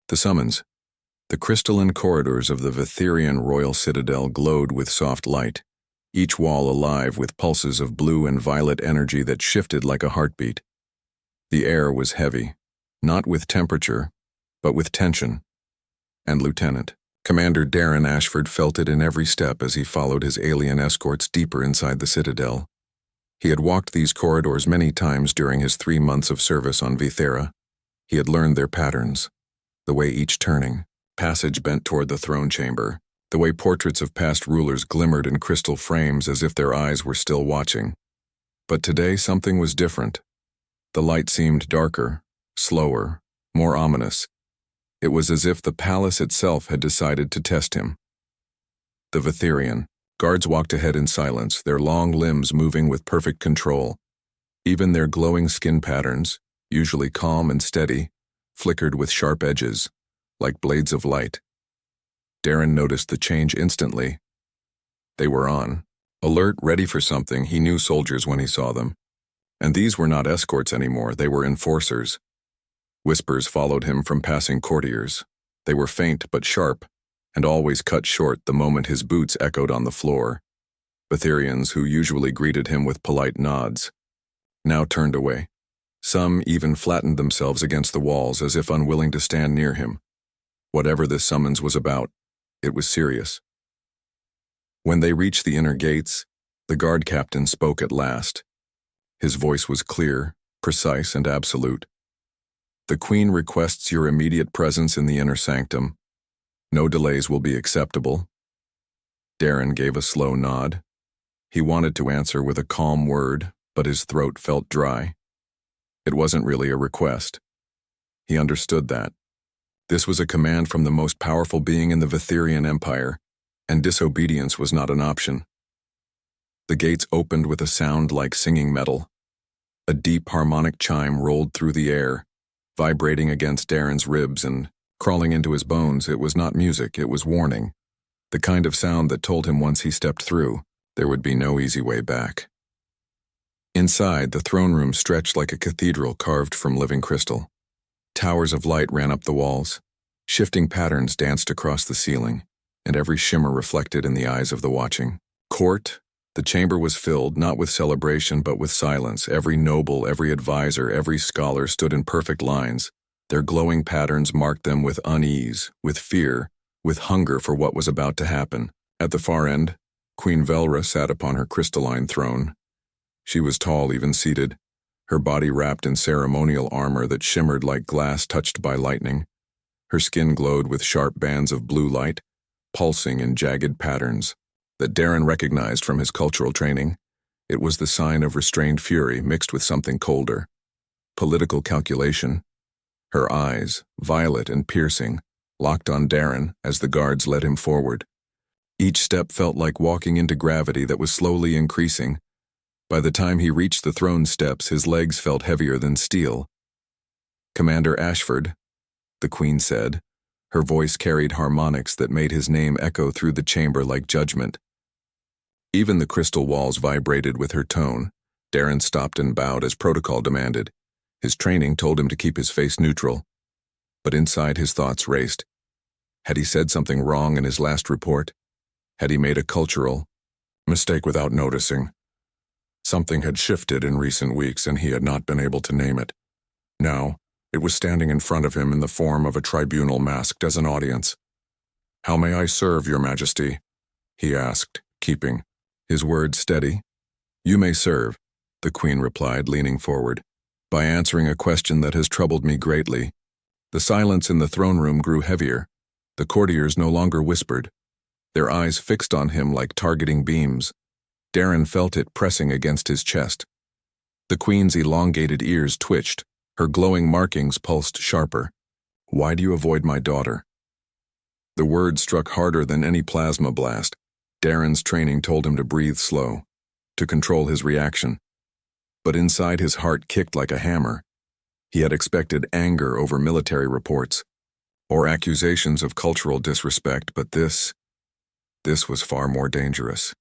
The summons. The crystalline corridors of the Vitherian royal citadel glowed with soft light, each wall alive with pulses of blue and violet energy that shifted like a heartbeat. The air was heavy, not with temperature, but with tension. And Lieutenant Commander Darren Ashford felt it in every step as he followed his alien escorts deeper inside the citadel. He had walked these corridors many times during his 3 months of service on Vithera. He had learned their patterns, the way each turning passage bent toward the throne chamber, the way portraits of past rulers glimmered in crystal frames as if their eyes were still watching. But today something was different. The light seemed darker, slower, more ominous. It was as if the palace itself had decided to test him. The Vitherian guards walked ahead in silence, their long limbs moving with perfect control. Even their glowing skin patterns, usually calm and steady, flickered with sharp edges, like blades of light. Darren noticed the change instantly. They were on, alert, ready for something. He knew soldiers when he saw them. And these were not escorts anymore, they were enforcers. Whispers followed him from passing courtiers. They were faint but sharp, and always cut short the moment his boots echoed on the floor. Vitherians who usually greeted him with polite nods now turned away. Some even flattened themselves against the walls as if unwilling to stand near him. Whatever this summons was about, it was serious. When they reached the inner gates, the guard captain spoke at last. His voice was clear, precise, and absolute. The Queen requests your immediate presence in the inner sanctum. No delays will be acceptable. Darren gave a slow nod. He wanted to answer with a calm word, but his throat felt dry. It wasn't really a request. He understood that. This was a command from the most powerful being in the Vitherian Empire, and disobedience was not an option. The gates opened with a sound like singing metal. A deep harmonic chime rolled through the air, vibrating against Darren's ribs and crawling into his bones. It was not music, it was warning. The kind of sound that told him once he stepped through, there would be no easy way back. Inside, the throne room stretched like a cathedral carved from living crystal. Towers of light ran up the walls. Shifting patterns danced across the ceiling, and every shimmer reflected in the eyes of the watching. Court, the chamber was filled not with celebration but with silence. Every noble, every advisor, every scholar stood in perfect lines. Their glowing patterns marked them with unease, with fear, with hunger for what was about to happen. At the far end, Queen Velra sat upon her crystalline throne. She was tall even seated, her body wrapped in ceremonial armor that shimmered like glass touched by lightning. Her skin glowed with sharp bands of blue light, pulsing in jagged patterns that Darren recognized from his cultural training. It was the sign of restrained fury mixed with something colder. Political calculation. Her eyes, violet and piercing, locked on Darren as the guards led him forward. Each step felt like walking into gravity that was slowly increasing. By the time he reached the throne steps, his legs felt heavier than steel. Commander Ashford, the Queen said. Her voice carried harmonics that made his name echo through the chamber like judgment. Even the crystal walls vibrated with her tone. Darren stopped and bowed as protocol demanded. His training told him to keep his face neutral. But inside his thoughts raced. Had he said something wrong in his last report? Had he made a cultural mistake without noticing? Something had shifted in recent weeks and he had not been able to name it. Now, it was standing in front of him in the form of a tribunal masked as an audience. "How may I serve, Your Majesty?" he asked, keeping his words steady. "You may serve," the Queen replied, leaning forward, "by answering a question that has troubled me greatly." The silence in the throne room grew heavier. The courtiers no longer whispered, their eyes fixed on him like targeting beams. Darren felt it pressing against his chest. The Queen's elongated ears twitched, her glowing markings pulsed sharper. "Why do you avoid my daughter?" The word struck harder than any plasma blast. Darren's training told him to breathe slow, to control his reaction. But inside his heart kicked like a hammer. He had expected anger over military reports, or accusations of cultural disrespect, but this was far more dangerous.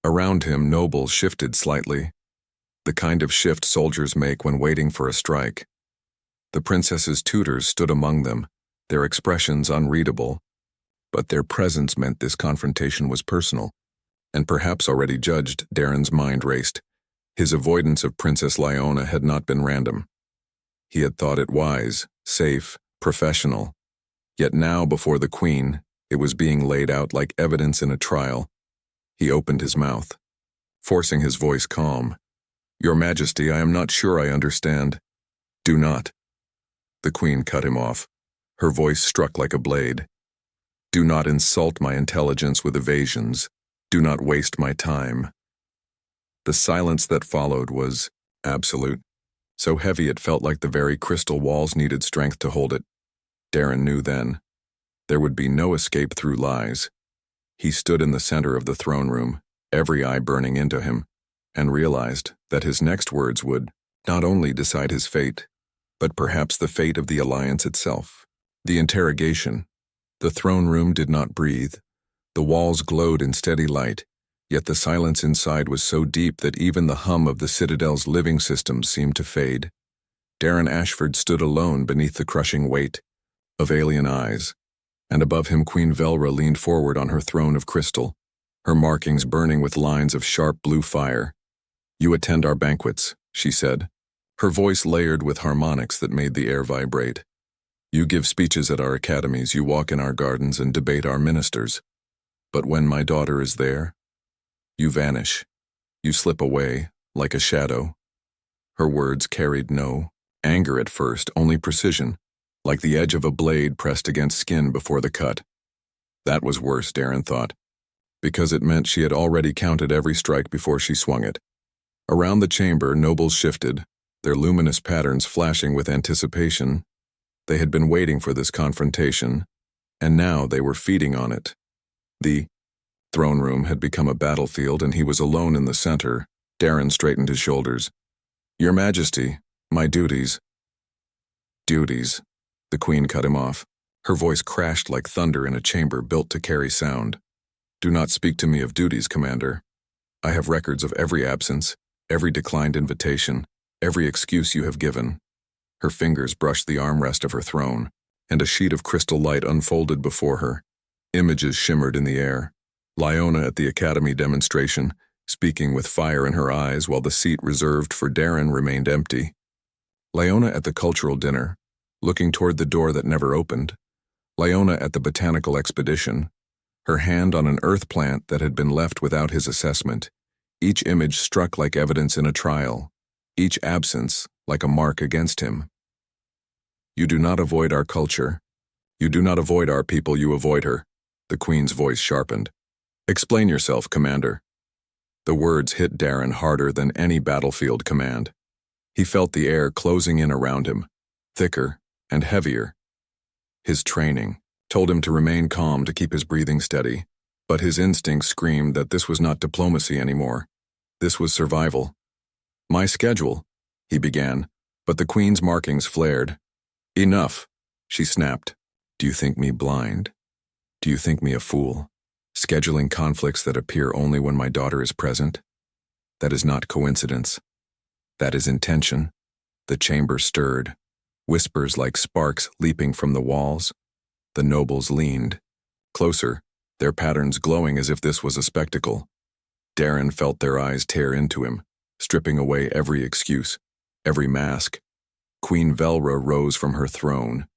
Around him, nobles shifted slightly, the kind of shift soldiers make when waiting for a strike. The princess's tutors stood among them, their expressions unreadable, but their presence meant this confrontation was personal, and perhaps already judged. Darren's mind raced. His avoidance of Princess Lyona had not been random. He had thought it wise, safe, professional. Yet now, before the Queen, it was being laid out like evidence in a trial. He opened his mouth, forcing his voice calm. "Your Majesty, I am not sure I understand." "Do not." The Queen cut him off. Her voice struck like a blade. "Do not insult my intelligence with evasions. Do not waste my time." The silence that followed was absolute, so heavy it felt like the very crystal walls needed strength to hold it. Darren knew then. There would be no escape through lies. He stood in the center of the throne room, every eye burning into him, and realized that his next words would not only decide his fate, but perhaps the fate of the alliance itself. The interrogation. The throne room did not breathe. The walls glowed in steady light, yet the silence inside was so deep that even the hum of the Citadel's living system seemed to fade. Darren Ashford stood alone beneath the crushing weight of alien eyes, and above him Queen Velra leaned forward on her throne of crystal, her markings burning with lines of sharp blue fire. "You attend our banquets," she said, her voice layered with harmonics that made the air vibrate. "You give speeches at our academies, you walk in our gardens and debate our ministers. But when my daughter is there, you vanish. You slip away, like a shadow." Her words carried no anger at first, only precision, like the edge of a blade pressed against skin before the cut. That was worse, Darren thought, because it meant she had already counted every strike before she swung it. Around the chamber, nobles shifted, their luminous patterns flashing with anticipation. They had been waiting for this confrontation, and now they were feeding on it. The throne room had become a battlefield, and he was alone in the center. Darren straightened his shoulders. "Your Majesty, my duties." "Duties," the Queen cut him off. Her voice crashed like thunder in a chamber built to carry sound. "Do not speak to me of duties, Commander. I have records of every absence, every declined invitation, every excuse you have given." Her fingers brushed the armrest of her throne, and a sheet of crystal light unfolded before her. Images shimmered in the air. Lyona at the Academy demonstration, speaking with fire in her eyes while the seat reserved for Darren remained empty. Lyona at the cultural dinner, looking toward the door that never opened. Lyona at the botanical expedition, her hand on an earth plant that had been left without his assessment. Each image struck like evidence in a trial, each absence like a mark against him. "You do not avoid our culture. You do not avoid our people, you avoid her," the Queen's voice sharpened. "Explain yourself, Commander." The words hit Darren harder than any battlefield command. He felt the air closing in around him, thicker and heavier. His training told him to remain calm, to keep his breathing steady, but his instincts screamed that this was not diplomacy anymore. This was survival. "My schedule," he began, but the Queen's markings flared. "Enough," she snapped. "Do you think me blind? Do you think me a fool? Scheduling conflicts that appear only when my daughter is present? That is not coincidence. That is intention." The chamber stirred, whispers like sparks leaping from the walls. The nobles leaned closer, their patterns glowing as if this was a spectacle. Darren felt their eyes tear into him, stripping away every excuse, every mask. Queen Velra rose from her throne.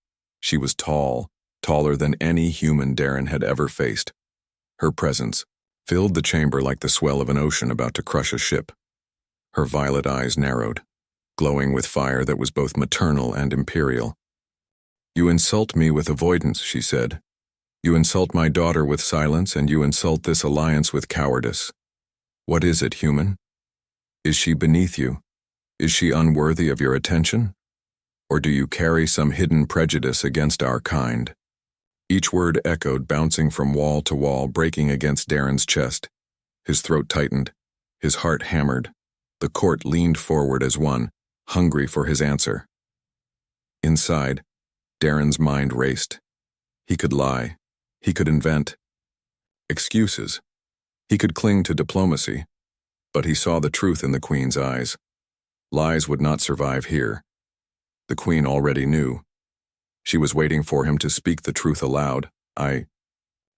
She was tall, taller than any human Darren had ever faced. Her presence filled the chamber like the swell of an ocean about to crush a ship. Her violet eyes narrowed, glowing with fire that was both maternal and imperial. "You insult me with avoidance," she said. "You insult my daughter with silence, and you insult this alliance with cowardice. What is it, human? Is she beneath you? Is she unworthy of your attention? Or do you carry some hidden prejudice against our kind?" Each word echoed, bouncing from wall to wall, breaking against Darren's chest. His throat tightened, his heart hammered. The court leaned forward as one, hungry for his answer. Inside, Darren's mind raced. He could lie. He could invent excuses. He could cling to diplomacy. But he saw the truth in the Queen's eyes. Lies would not survive here. The Queen already knew. She was waiting for him to speak the truth aloud.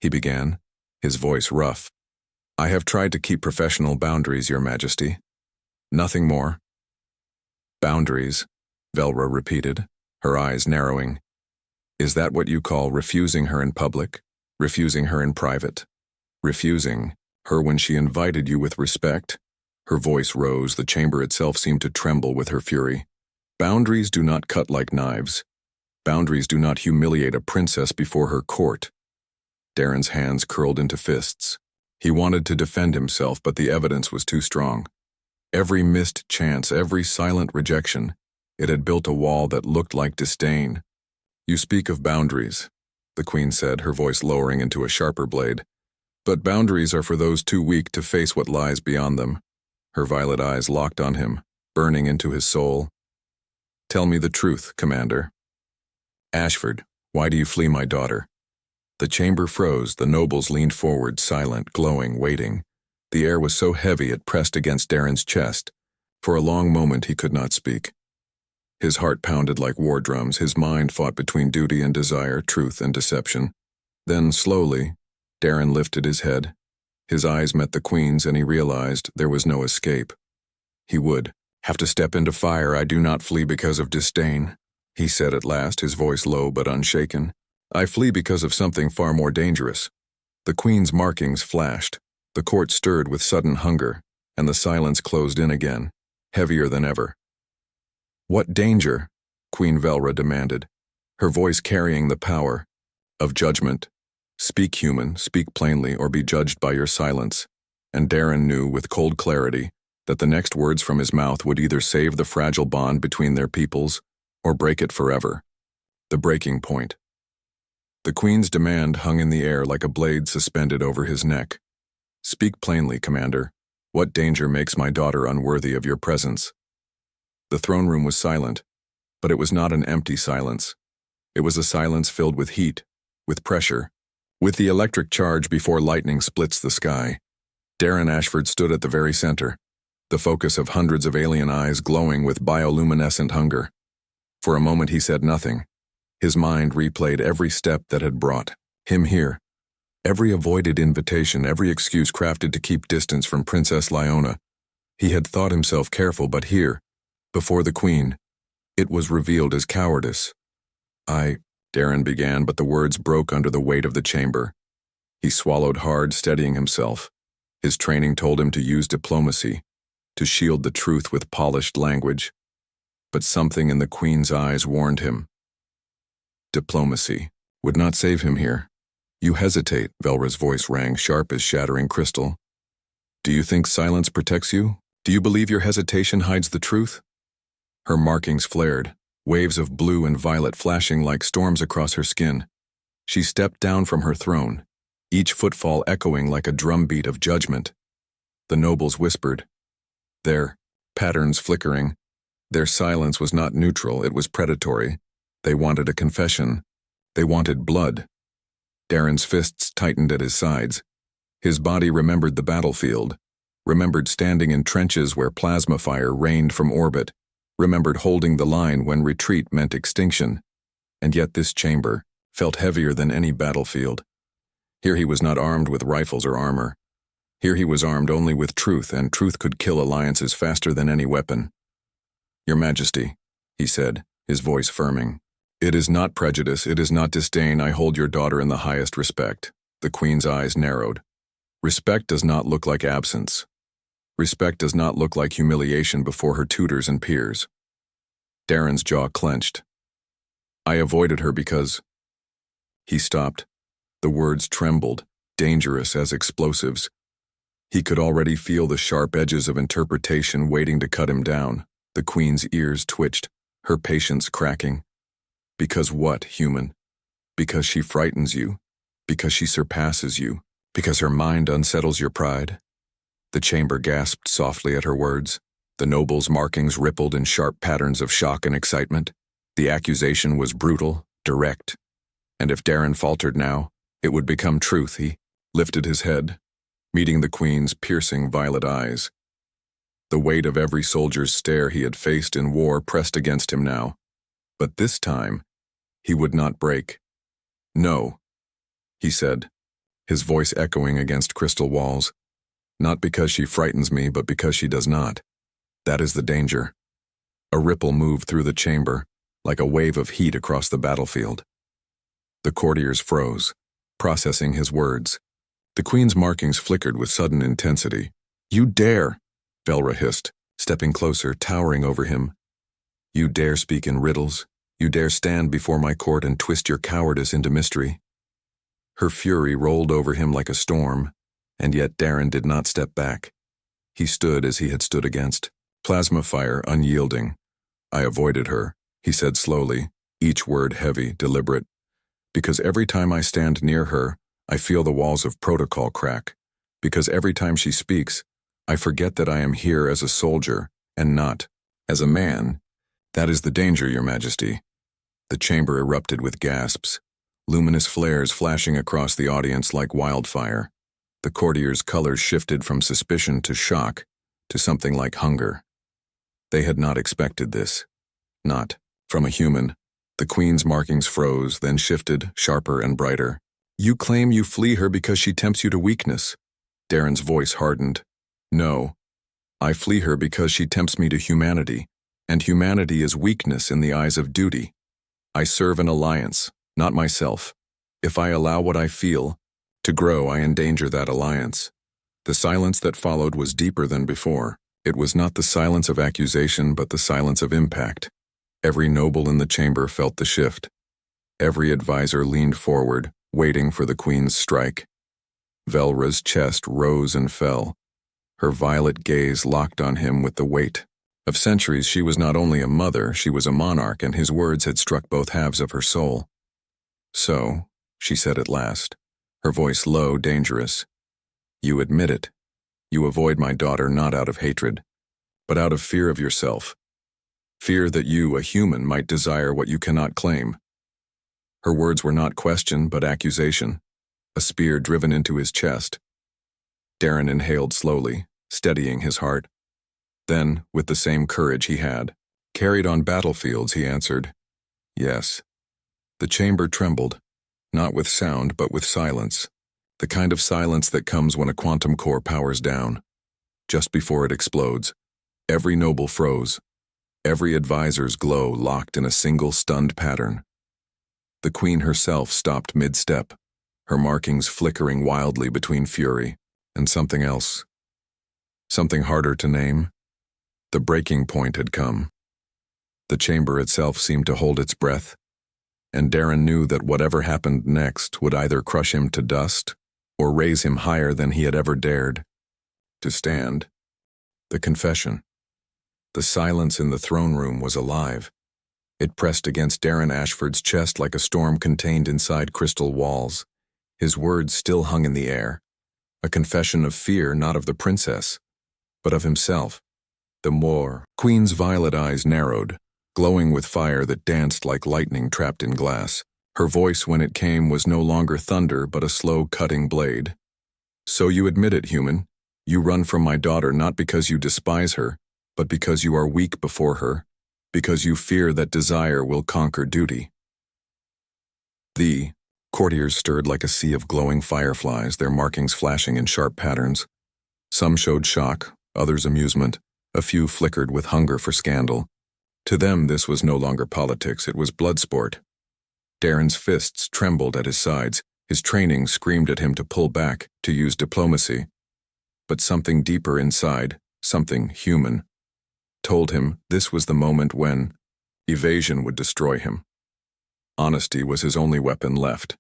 He began, his voice rough. I have tried to keep professional boundaries, Your Majesty. Nothing more. Boundaries, Velra repeated, her eyes narrowing. Is that what you call refusing her in public, refusing her in private, refusing her when she invited you with respect? Her voice rose, the chamber itself seemed to tremble with her fury. Boundaries do not cut like knives. Boundaries do not humiliate a princess before her court. Darren's hands curled into fists. He wanted to defend himself, but the evidence was too strong. Every missed chance, every silent rejection, it had built a wall that looked like disdain. You speak of boundaries, the Queen said, her voice lowering into a sharper blade. But boundaries are for those too weak to face what lies beyond them. Her violet eyes locked on him, burning into his soul. Tell me the truth, Commander. Ashford, why do you flee my daughter? The chamber froze, the nobles leaned forward, silent, glowing, waiting. The air was so heavy it pressed against Darren's chest. For a long moment he could not speak. His heart pounded like war drums, his mind fought between duty and desire, truth and deception. Then, slowly, Darren lifted his head. His eyes met the Queen's and he realized there was no escape. He would have to step into fire. I do not flee because of disdain, he said at last, his voice low but unshaken. I flee because of something far more dangerous. The Queen's markings flashed. The court stirred with sudden hunger, and the silence closed in again, heavier than ever. What danger? Queen Velra demanded, her voice carrying the power of judgment. Speak, human, speak plainly, or be judged by your silence. And Darren knew with cold clarity that the next words from his mouth would either save the fragile bond between their peoples or break it forever. The breaking point. The Queen's demand hung in the air like a blade suspended over his neck. Speak plainly, Commander. What danger makes my daughter unworthy of your presence? The throne room was silent, but it was not an empty silence. It was a silence filled with heat, with pressure, with the electric charge before lightning splits the sky. Darren Ashford stood at the very center, the focus of hundreds of alien eyes glowing with bioluminescent hunger. For a moment he said nothing. His mind replayed every step that had brought him here. Every avoided invitation, every excuse crafted to keep distance from Princess Lyona. He had thought himself careful, but here, before the Queen, it was revealed as cowardice. Darren began, but the words broke under the weight of the chamber. He swallowed hard, steadying himself. His training told him to use diplomacy, to shield the truth with polished language. But something in the Queen's eyes warned him. Diplomacy would not save him here. You hesitate, Velra's voice rang sharp as shattering crystal. Do you think silence protects you? Do you believe your hesitation hides the truth? Her markings flared, waves of blue and violet flashing like storms across her skin. She stepped down from her throne, each footfall echoing like a drumbeat of judgment. The nobles whispered, their patterns flickering. Their silence was not neutral, it was predatory. They wanted a confession. They wanted blood. Darren's fists tightened at his sides. His body remembered the battlefield, remembered standing in trenches where plasma fire rained from orbit, remembered holding the line when retreat meant extinction. And yet this chamber felt heavier than any battlefield. Here he was not armed with rifles or armor. Here he was armed only with truth, and truth could kill alliances faster than any weapon. Your Majesty, he said, his voice firming. It is not prejudice, it is not disdain. I hold your daughter in the highest respect. The Queen's eyes narrowed. Respect does not look like absence. Respect does not look like humiliation before her tutors and peers. Darren's jaw clenched. I avoided her because... He stopped. The words trembled, dangerous as explosives. He could already feel the sharp edges of interpretation waiting to cut him down. The Queen's ears twitched, her patience cracking. Because what, human? Because she frightens you? Because she surpasses you? Because her mind unsettles your pride? The chamber gasped softly at her words. The nobles' markings rippled in sharp patterns of shock and excitement. The accusation was brutal, direct. And if Darren faltered now, it would become truth. He lifted his head, meeting the Queen's piercing violet eyes. The weight of every soldier's stare he had faced in war pressed against him now. But this time, He would not break. "No," he said, his voice echoing against crystal walls. "Not because she frightens me, but because she does not. That is the danger." A ripple moved through the chamber, like a wave of heat across the battlefield. The courtiers froze, processing his words. The queen's markings flickered with sudden intensity. "You dare!" Velra hissed, stepping closer, towering over him. "You dare speak in riddles? You dare stand before my court and twist your cowardice into mystery?" Her fury rolled over him like a storm, and yet Darren did not step back. He stood as he had stood against plasma fire, unyielding. "I avoided her," he said slowly, each word heavy, deliberate. "Because every time I stand near her, I feel the walls of protocol crack. Because every time she speaks, I forget that I am here as a soldier, and not as a man. That is the danger, Your Majesty." The chamber erupted with gasps, luminous flares flashing across the audience like wildfire. The courtiers' colors shifted from suspicion to shock, to something like hunger. They had not expected this. Not from a human. The queen's markings froze, then shifted, sharper and brighter. "You claim you flee her because she tempts you to weakness." Darren's voice hardened. "No. I flee her because she tempts me to humanity, and humanity is weakness in the eyes of duty. I serve an alliance, not myself. If I allow what I feel to grow, I endanger that alliance." The silence that followed was deeper than before. It was not the silence of accusation, but the silence of impact. Every noble in the chamber felt the shift. Every advisor leaned forward, waiting for the queen's strike. Velra's chest rose and fell. Her violet gaze locked on him with the weight of centuries. She was not only a mother, she was a monarch, and his words had struck both halves of her soul. "So," she said at last, her voice low, dangerous, "you admit it. You avoid my daughter not out of hatred, but out of fear of yourself. Fear that you, a human, might desire what you cannot claim." Her words were not question, but accusation, a spear driven into his chest. Darren inhaled slowly, steadying his heart. Then, with the same courage he had carried on battlefields, he answered, "Yes." The chamber trembled, not with sound but with silence, the kind of silence that comes when a quantum core powers down. Just before it explodes, every noble froze, every advisor's glow locked in a single stunned pattern. The queen herself stopped mid-step, her markings flickering wildly between fury and something else. Something harder to name. The breaking point had come. The chamber itself seemed to hold its breath, and Darren knew that whatever happened next would either crush him to dust or raise him higher than he had ever dared to stand. The confession. The silence in the throne room was alive. It pressed against Darren Ashford's chest like a storm contained inside crystal walls. His words still hung in the air. A confession of fear, not of the princess, but of himself. The queen's violet eyes narrowed, glowing with fire that danced like lightning trapped in glass. Her voice, when it came, was no longer thunder, but a slow cutting blade. "So you admit it, human. You run from my daughter not because you despise her, but because you are weak before her, because you fear that desire will conquer duty." The courtiers stirred like a sea of glowing fireflies, their markings flashing in sharp patterns. Some showed shock, others amusement, a few flickered with hunger for scandal. To them this was no longer politics, it was blood sport. Darren's fists trembled at his sides, his training screamed at him to pull back, to use diplomacy. But something deeper inside, something human, told him this was the moment when evasion would destroy him. Honesty was his only weapon left.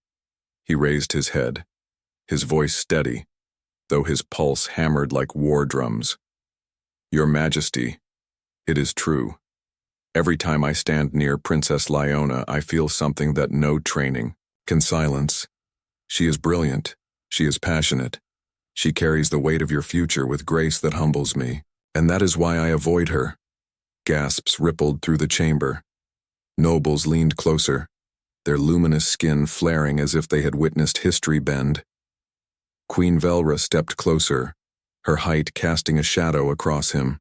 He raised his head, his voice steady, though his pulse hammered like war drums. "Your Majesty, it is true. Every time I stand near Princess Lyona, I feel something that no training can silence. She is brilliant. She is passionate. She carries the weight of your future with grace that humbles me, and that is why I avoid her." Gasps rippled through the chamber. Nobles leaned closer, their luminous skin flaring as if they had witnessed history bend. Queen Velra stepped closer, her height casting a shadow across him.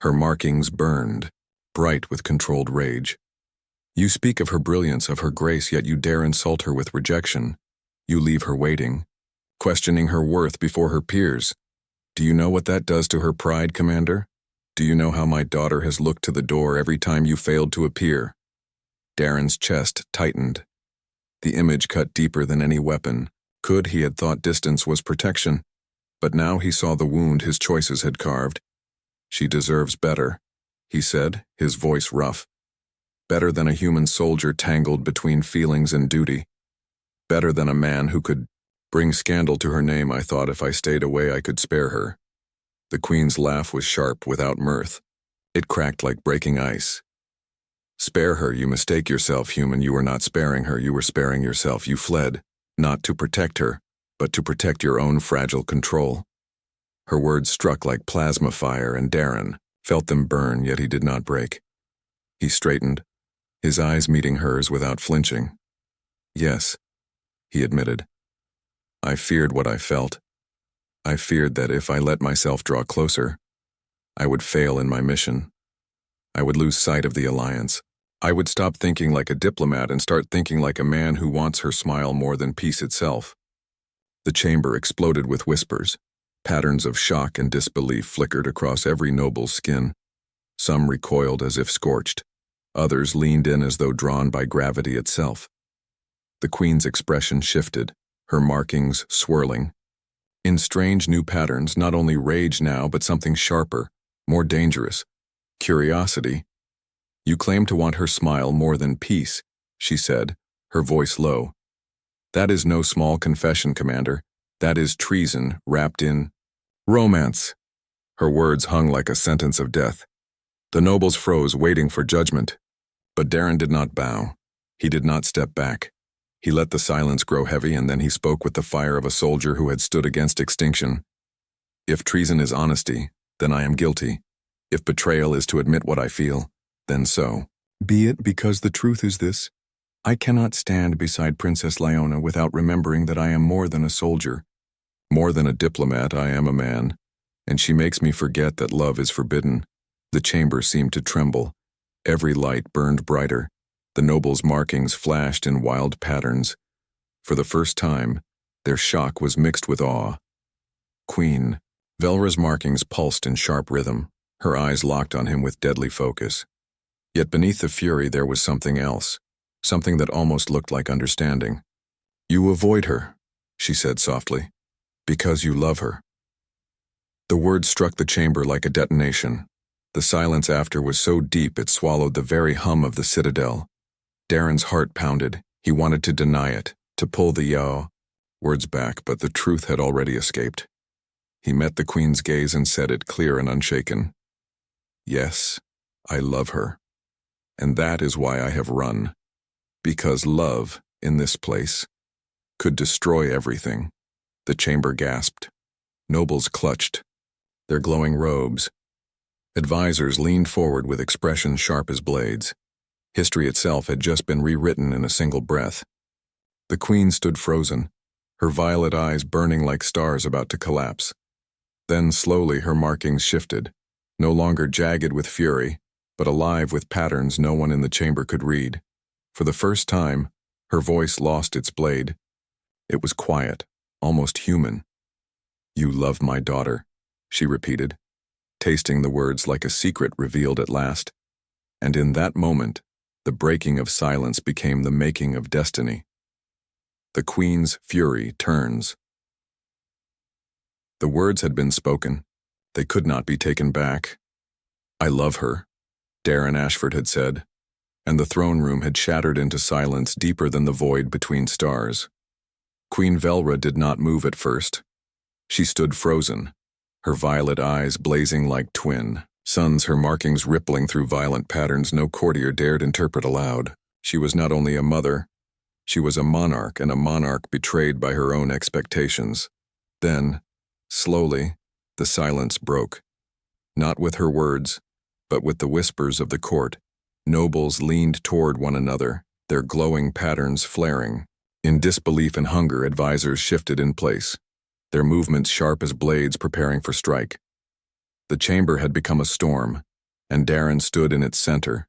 Her markings burned, bright with controlled rage. You speak of her brilliance, of her grace, yet you dare insult her with rejection. You leave her waiting, questioning her worth before her peers. Do you know what that does to her pride, Commander? Do you know how my daughter has looked to the door every time you failed to appear? Darren's chest tightened. The image cut deeper than any weapon. He had thought distance was protection, but now he saw the wound his choices had carved. She deserves better, he said, his voice rough. Better than a human soldier tangled between feelings and duty. Better than a man who could bring scandal to her name. I thought if I stayed away I could spare her. The Queen's laugh was sharp, without mirth. It cracked like breaking ice. Spare her, you mistake yourself, human. You were not sparing her, you were sparing yourself. You fled, not to protect her, but to protect your own fragile control. Her words struck like plasma fire, and Darren felt them burn, yet he did not break. He straightened, his eyes meeting hers without flinching. Yes, he admitted. I feared what I felt. I feared that if I let myself draw closer, I would fail in my mission. I would lose sight of the alliance. I would stop thinking like a diplomat and start thinking like a man who wants her smile more than peace itself. The chamber exploded with whispers. Patterns of shock and disbelief flickered across every noble's skin. Some recoiled as if scorched. Others leaned in as though drawn by gravity itself. The Queen's expression shifted, her markings swirling. In strange new patterns, not only rage now, but something sharper, more dangerous. Curiosity. You claim to want her smile more than peace, she said, her voice low. That is no small confession, Commander. That is treason wrapped in romance. Her words hung like a sentence of death. The nobles froze, waiting for judgment. But Darren did not bow. He did not step back. He let the silence grow heavy, and then he spoke with the fire of a soldier who had stood against extinction. If treason is honesty, then I am guilty. If betrayal is to admit what I feel, then so. Be it, because the truth is this. I cannot stand beside Princess Leona without remembering that I am more than a soldier. More than a diplomat, I am a man, and she makes me forget that love is forbidden. The chamber seemed to tremble. Every light burned brighter. The nobles' markings flashed in wild patterns. For the first time, their shock was mixed with awe. Queen. Velra's markings pulsed in sharp rhythm, her eyes locked on him with deadly focus. Yet beneath the fury there was something else, something that almost looked like understanding. You avoid her, she said softly, because you love her. The words struck the chamber like a detonation. The silence after was so deep it swallowed the very hum of the citadel. Darren's heart pounded. He wanted to deny it, to pull the words back, but the truth had already escaped. He met the Queen's gaze and said it clear and unshaken. Yes, I love her. And that is why I have run. Because love, in this place, could destroy everything. The chamber gasped. Nobles clutched, their glowing robes. Advisors leaned forward with expressions sharp as blades. History itself had just been rewritten in a single breath. The Queen stood frozen, her violet eyes burning like stars about to collapse. Then slowly her markings shifted, no longer jagged with fury, but alive with patterns no one in the chamber could read. For the first time, her voice lost its blade. It was quiet, almost human. You love my daughter, she repeated, tasting the words like a secret revealed at last. And in that moment, the breaking of silence became the making of destiny. The Queen's fury turns. The words had been spoken. They could not be taken back. I love her, Darren Ashford had said, and the throne room had shattered into silence deeper than the void between stars. Queen Velra did not move at first. She stood frozen, her violet eyes blazing like twin suns, her markings rippling through violent patterns no courtier dared interpret aloud. She was not only a mother, she was a monarch, and a monarch betrayed by her own expectations. Then, slowly, the silence broke. Not with her words, but with the whispers of the court. Nobles leaned toward one another, their glowing patterns flaring. In disbelief and hunger, advisors shifted in place, their movements sharp as blades preparing for strike. The chamber had become a storm, and Darren stood in its center,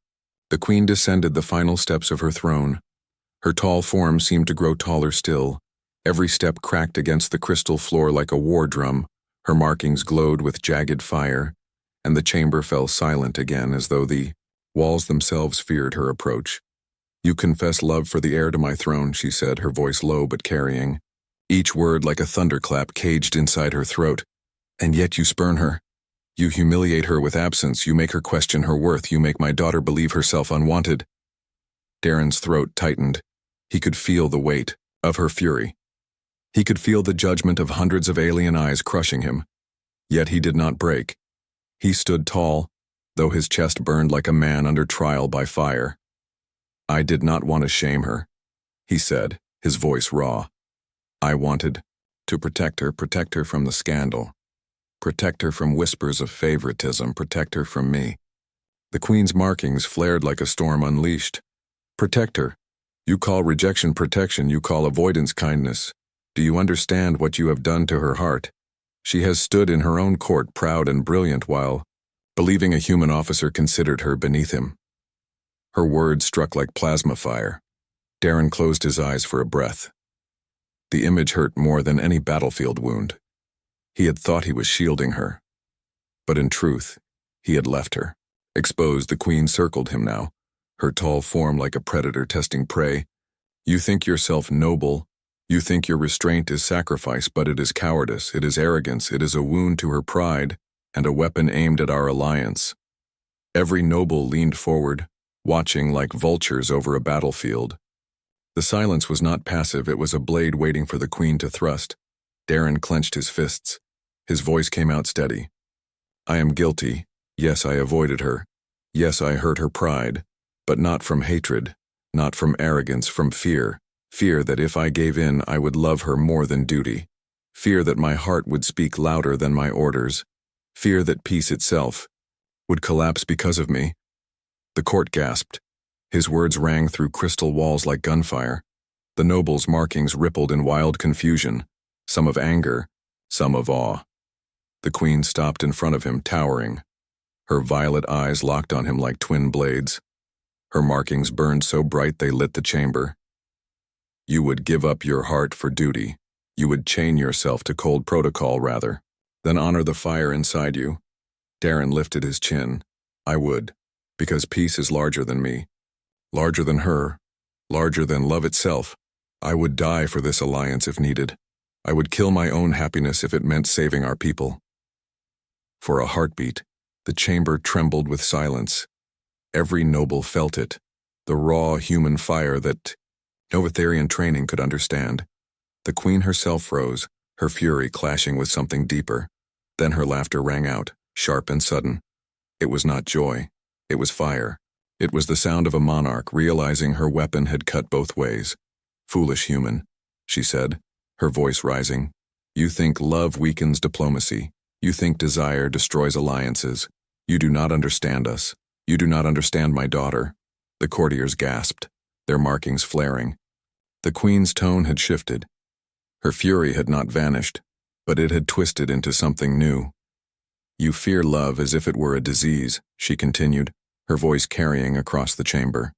The queen descended the final steps of her throne. Her tall form seemed to grow taller still. Every step cracked against the crystal floor like a war drum. Her markings glowed with jagged fire, and the chamber fell silent again as though the walls themselves feared her approach. "You confess love for the heir to my throne," she said, her voice low but carrying. Each word like a thunderclap caged inside her throat. "And yet you spurn her. You humiliate her with absence, you make her question her worth, you make my daughter believe herself unwanted." Darren's throat tightened. He could feel the weight of her fury. He could feel the judgment of hundreds of alien eyes crushing him. Yet he did not break. He stood tall, though his chest burned like a man under trial by fire. "I did not want to shame her," he said, his voice raw. "I wanted to protect her from the scandal. Protect her from whispers of favoritism, protect her from me." The queen's markings flared like a storm unleashed. "Protect her. You call rejection protection, you call avoidance kindness. Do you understand what you have done to her heart? She has stood in her own court proud and brilliant while believing a human officer considered her beneath him." Her words struck like plasma fire. Darren closed his eyes for a breath. The image hurt more than any battlefield wound. He had thought he was shielding her. But in truth, he had left her. Exposed, the queen circled him now, her tall form like a predator testing prey. "You think yourself noble. You think your restraint is sacrifice, but it is cowardice, it is arrogance, it is a wound to her pride, and a weapon aimed at our alliance." Every noble leaned forward, watching like vultures over a battlefield. The silence was not passive, it was a blade waiting for the queen to thrust. Darren clenched his fists. His voice came out steady. "I am guilty. Yes, I avoided her. Yes, I hurt her pride. But not from hatred, not from arrogance, from fear. Fear that if I gave in, I would love her more than duty. Fear that my heart would speak louder than my orders. Fear that peace itself would collapse because of me." The court gasped. His words rang through crystal walls like gunfire. The noble's markings rippled in wild confusion, some of anger, some of awe. The queen stopped in front of him, towering. Her violet eyes locked on him like twin blades. Her markings burned so bright they lit the chamber. "You would give up your heart for duty. You would chain yourself to cold protocol rather than honor the fire inside you." Darren lifted his chin. "I would, because peace is larger than me, larger than her, larger than love itself. I would die for this alliance if needed. I would kill my own happiness if it meant saving our people." For a heartbeat, the chamber trembled with silence. Every noble felt it, the raw human fire that no Etherian training could understand. The queen herself rose, her fury clashing with something deeper. Then her laughter rang out, sharp and sudden. It was not joy. It was fire. It was the sound of a monarch realizing her weapon had cut both ways. "Foolish human," she said, her voice rising. "You think love weakens diplomacy. You think desire destroys alliances. You do not understand us. You do not understand my daughter." The courtiers gasped, their markings flaring. The queen's tone had shifted. Her fury had not vanished, but it had twisted into something new. "You fear love as if it were a disease," she continued, her voice carrying across the chamber.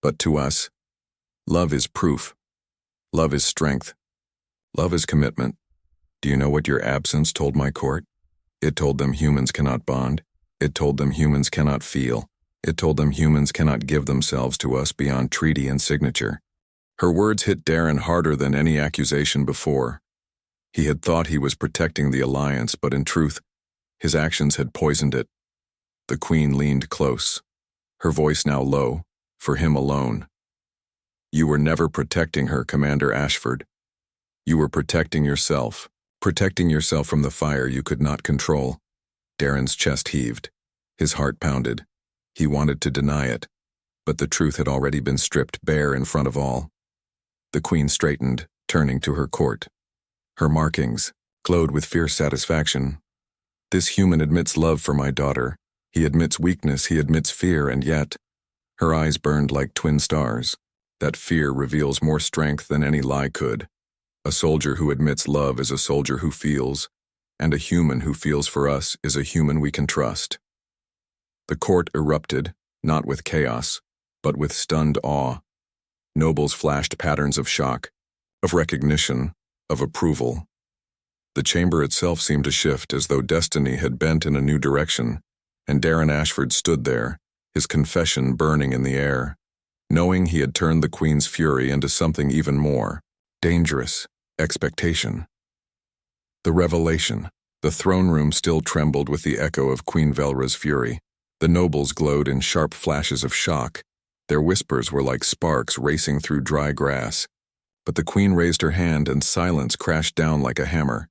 "But to us, love is proof. Love is strength. Love is commitment. Do you know what your absence told my court? It told them humans cannot bond. It told them humans cannot feel. It told them humans cannot give themselves to us beyond treaty and signature." Her words hit Darren harder than any accusation before. He had thought he was protecting the alliance, but in truth, his actions had poisoned it. The queen leaned close, her voice now low, for him alone. "You were never protecting her, Commander Ashford. You were protecting yourself from the fire you could not control." Darren's chest heaved. His heart pounded. He wanted to deny it, but the truth had already been stripped bare in front of all. The queen straightened, turning to her court. Her markings glowed with fierce satisfaction. "This human admits love for my daughter. He admits weakness, he admits fear, and yet..." Her eyes burned like twin stars. "That fear reveals more strength than any lie could. A soldier who admits love is a soldier who feels, and a human who feels for us is a human we can trust." The court erupted, not with chaos, but with stunned awe. Nobles flashed patterns of shock, of recognition, of approval. The chamber itself seemed to shift as though destiny had bent in a new direction, and Darren Ashford stood there, his confession burning in the air, knowing he had turned the Queen's fury into something even more dangerous: expectation. The revelation. The throne room still trembled with the echo of Queen Velra's fury. The nobles glowed in sharp flashes of shock. Their whispers were like sparks racing through dry grass. But the Queen raised her hand and silence crashed down like a hammer.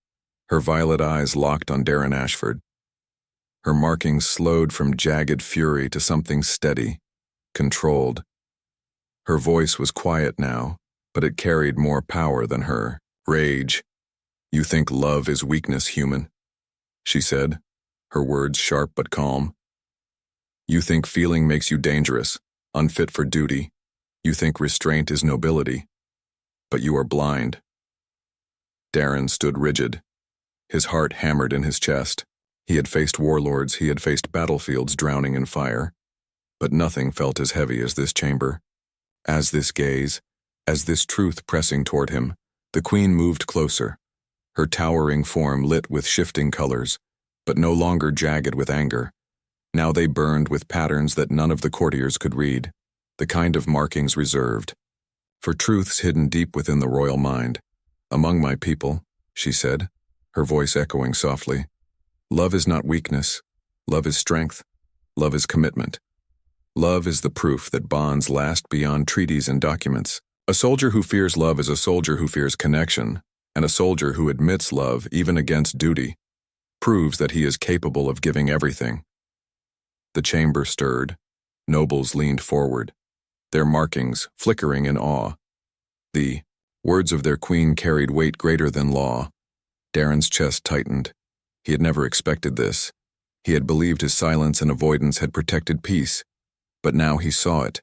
Her violet eyes locked on Darren Ashford. Her markings slowed from jagged fury to something steady, controlled. Her voice was quiet now, but it carried more power than her rage. "You think love is weakness, human?" she said, her words sharp but calm. "You think feeling makes you dangerous, unfit for duty. You think restraint is nobility. But you are blind." Darren stood rigid. His heart hammered in his chest. He had faced warlords, he had faced battlefields drowning in fire. But nothing felt as heavy as this chamber. As this gaze, as this truth pressing toward him, the Queen moved closer. Her towering form lit with shifting colors, but no longer jagged with anger. Now they burned with patterns that none of the courtiers could read, the kind of markings reserved for truths hidden deep within the royal mind. "Among my people," she said, her voice echoing softly, "love is not weakness. Love is strength. Love is commitment. Love is the proof that bonds last beyond treaties and documents. A soldier who fears love is a soldier who fears connection, and a soldier who admits love, even against duty, proves that he is capable of giving everything." The chamber stirred. Nobles leaned forward, their markings flickering in awe. The words of their Queen carried weight greater than law. Darren's chest tightened. He had never expected this. He had believed his silence and avoidance had protected peace, but now he saw it.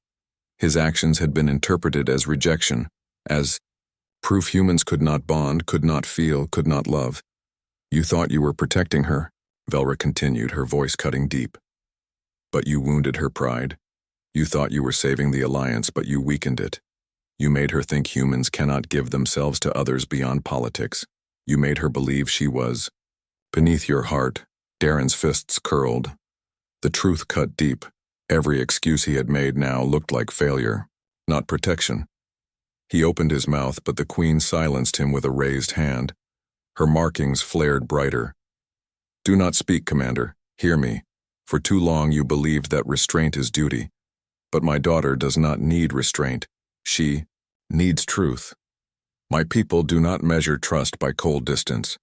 His actions had been interpreted as rejection, as proof humans could not bond, could not feel, could not love. "You thought you were protecting her," Velra continued, her voice cutting deep. "But you wounded her pride. You thought you were saving the alliance, but you weakened it. You made her think humans cannot give themselves to others beyond politics. You made her believe she was beneath your heart." Darren's fists curled. The truth cut deep. Every excuse he had made now looked like failure, not protection. He opened his mouth, but the Queen silenced him with a raised hand. Her markings flared brighter. "Do not speak, Commander. Hear me. For too long you believed that restraint is duty. But my daughter does not need restraint. She needs truth. My people do not measure trust by cold distance.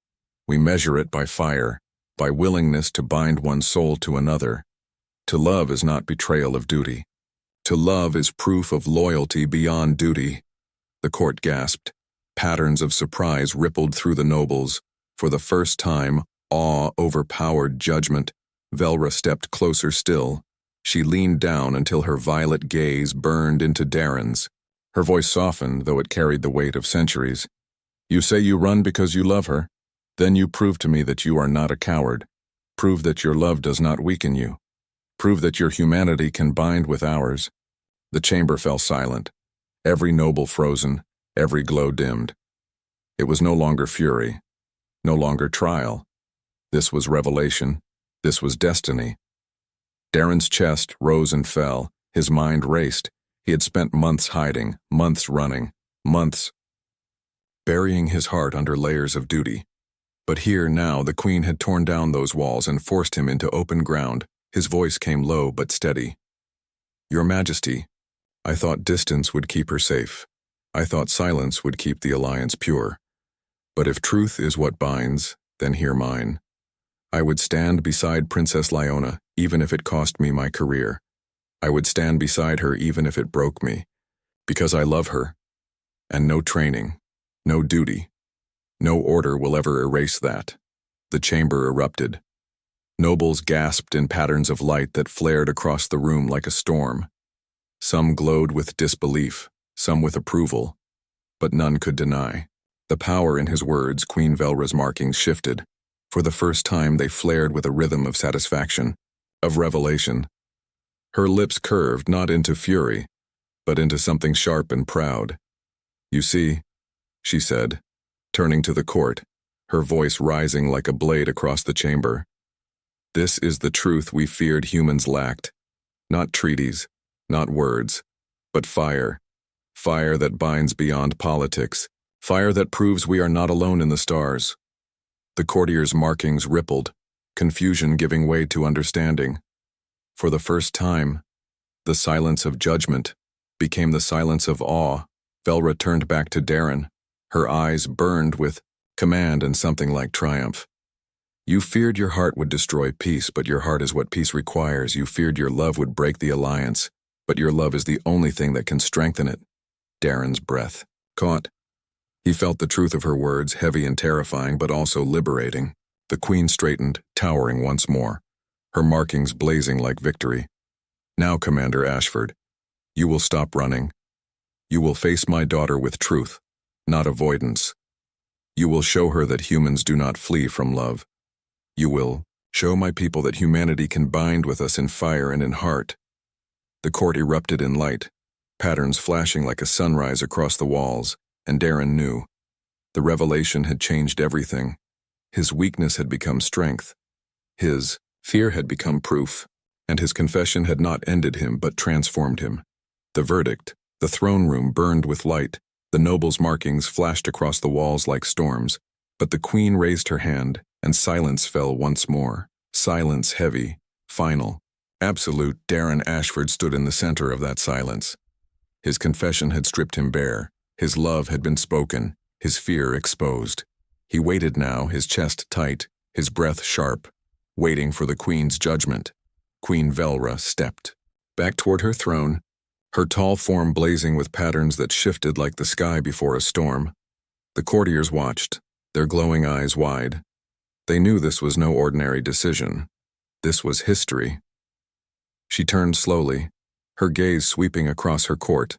We measure it by fire, by willingness to bind one soul to another. To love is not betrayal of duty. To love is proof of loyalty beyond duty." The court gasped. Patterns of surprise rippled through the nobles. For the first time, awe overpowered judgment. Velra stepped closer still. She leaned down until her violet gaze burned into Darren's. Her voice softened, though it carried the weight of centuries. "You say you run because you love her. Then you prove to me that you are not a coward. Prove that your love does not weaken you. Prove that your humanity can bind with ours." The chamber fell silent. Every noble frozen, every glow dimmed. It was no longer fury, no longer trial. This was revelation. This was destiny. Darren's chest rose and fell. His mind raced. He had spent months hiding, months running, months burying his heart under layers of duty. But here now the Queen had torn down those walls and forced him into open ground. His voice came low but steady. "Your Majesty, I thought distance would keep her safe. I thought silence would keep the alliance pure. But if truth is what binds, then hear mine. I would stand beside Princess Leona, even if it cost me my career. I would stand beside her even if it broke me, because I love her. And no training, no duty, no order will ever erase that." The chamber erupted. Nobles gasped in patterns of light that flared across the room like a storm. Some glowed with disbelief, some with approval, but none could deny. The power in his words, Queen Velra's markings shifted. For the first time they flared with a rhythm of satisfaction, of revelation. Her lips curved not into fury, but into something sharp and proud. "You see," she said, turning to the court, her voice rising like a blade across the chamber. "This is the truth we feared humans lacked. Not treaties, not words, but fire. Fire that binds beyond politics. Fire that proves we are not alone in the stars." The courtier's markings rippled, confusion giving way to understanding. For the first time, the silence of judgment became the silence of awe. Velra turned back to Darren, her eyes burned with command and something like triumph. "You feared your heart would destroy peace, but your heart is what peace requires. You feared your love would break the alliance, but your love is the only thing that can strengthen it." Darren's breath caught. He felt the truth of her words, heavy and terrifying, but also liberating. The queen straightened, towering once more, her markings blazing like victory. "Now, Commander Ashford, you will stop running. You will face my daughter with truth, not avoidance. You will show her that humans do not flee from love. You will show my people that humanity can bind with us in fire and in heart." The court erupted in light, patterns flashing like a sunrise across the walls, and Darren knew. The revelation had changed everything. His weakness had become strength. His fear had become proof, and his confession had not ended him but transformed him. The verdict, the throne room burned with light, the noble's markings flashed across the walls like storms, but the queen raised her hand, and silence fell once more. Silence heavy, final, absolute. Darren Ashford stood in the center of that silence. His confession had stripped him bare. His love had been spoken, his fear exposed. He waited now, his chest tight, his breath sharp, waiting for the queen's judgment. Queen Velra stepped back toward her throne, her tall form blazing with patterns that shifted like the sky before a storm. The courtiers watched, their glowing eyes wide. They knew this was no ordinary decision. This was history. She turned slowly, her gaze sweeping across her court,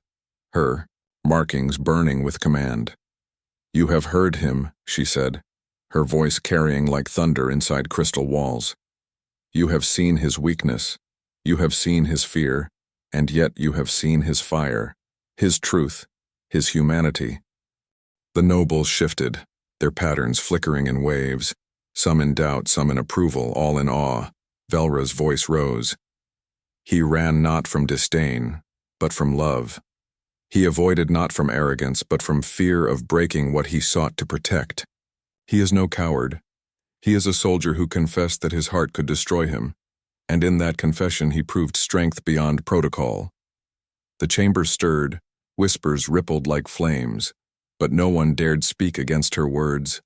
her markings burning with command. "You have heard him," she said, her voice carrying like thunder inside crystal walls. "You have seen his weakness. You have seen his fear, and yet you have seen his fire, his truth, his humanity." The nobles shifted, their patterns flickering in waves, some in doubt, some in approval, all in awe. Velra's voice rose. "He ran not from disdain, but from love. He avoided not from arrogance, but from fear of breaking what he sought to protect. He is no coward. He is a soldier who confessed that his heart could destroy him, and in that confession he proved strength beyond protocol." The chamber stirred, whispers rippled like flames, but no one dared speak against her words.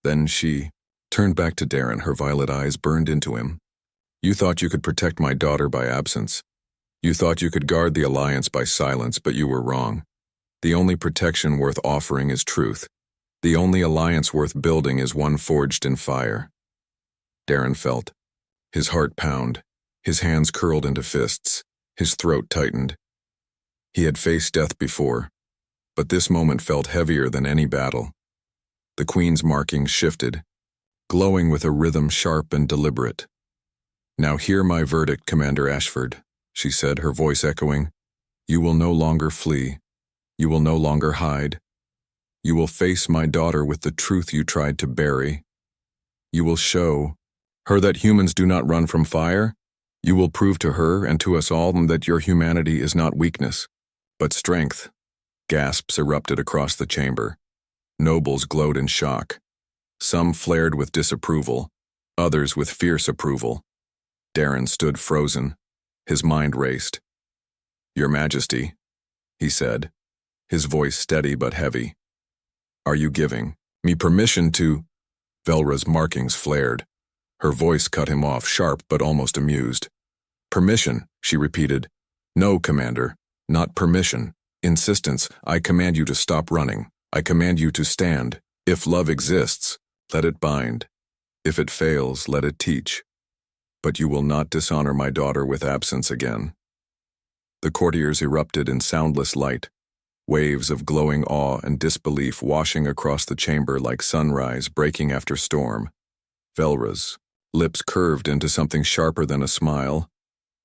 Then she turned back to Darren, her violet eyes burned into him. "You thought you could protect my daughter by absence. You thought you could guard the alliance by silence, but you were wrong. The only protection worth offering is truth. The only alliance worth building is one forged in fire." Darren felt his heart pound, his hands curled into fists, his throat tightened. He had faced death before, but this moment felt heavier than any battle. The queen's markings shifted, glowing with a rhythm sharp and deliberate. "Now hear my verdict, Commander Ashford," she said, her voice echoing. "You will no longer flee. You will no longer hide. You will face my daughter with the truth you tried to bury. You will show her that humans do not run from fire. You will prove to her and to us all that your humanity is not weakness, but strength." Gasps erupted across the chamber. Nobles glowed in shock. Some flared with disapproval, others with fierce approval. Darren stood frozen. His mind raced. "Your Majesty," he said, his voice steady but heavy, "are you giving me permission to—" Velra's markings flared. Her voice cut him off, sharp but almost amused. "Permission," she repeated. "No, Commander, not permission. Insistence. I command you to stop running. I command you to stand. If love exists, let it bind. If it fails, let it teach. But you will not dishonor my daughter with absence again." The courtiers erupted in soundless light, waves of glowing awe and disbelief washing across the chamber like sunrise breaking after storm. Velra's lips curved into something sharper than a smile.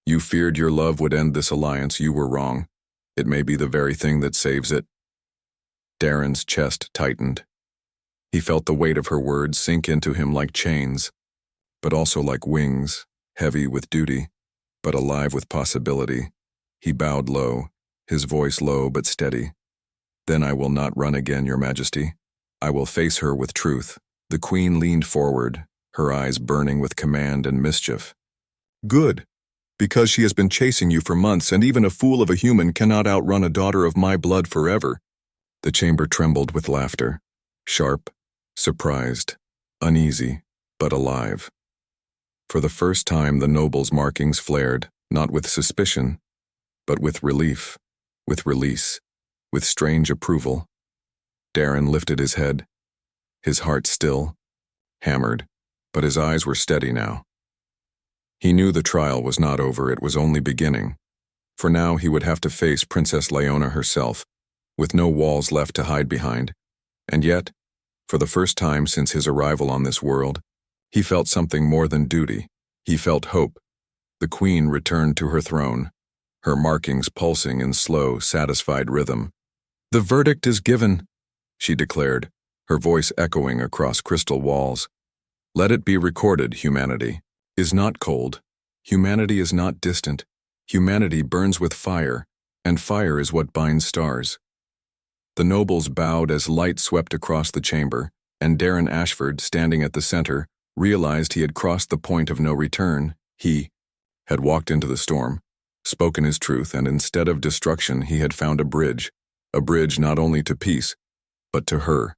You feared your love would end this alliance. You were wrong. It may be the very thing that saves it. Darren's chest tightened. He felt the weight of her words sink into him like chains, but also like wings, heavy with duty, but alive with possibility. He bowed low, his voice low but steady. Then I will not run again, Your Majesty. I will face her with truth. The Queen leaned forward, her eyes burning with command and mischief. Good, because she has been chasing you for months, and even a fool of a human cannot outrun a daughter of my blood forever. The chamber trembled with laughter, sharp, surprised, uneasy, but alive. For the first time the noble's markings flared, not with suspicion, but with relief, with release, with strange approval. Darren lifted his head, his heart still, hammered, but his eyes were steady now. He knew the trial was not over, it was only beginning. For now he would have to face Princess Leona herself, with no walls left to hide behind. And yet, for the first time since his arrival on this world, he felt something more than duty. He felt hope. The Queen returned to her throne, her markings pulsing in slow, satisfied rhythm. The verdict is given, she declared, her voice echoing across crystal walls. Let it be recorded, humanity is not cold. Humanity is not distant. Humanity burns with fire, and fire is what binds stars. The nobles bowed as light swept across the chamber, and Darren Ashford, standing at the center, realized he had crossed the point of no return. He had walked into the storm, spoken his truth, and instead of destruction he had found a bridge not only to peace, but to her.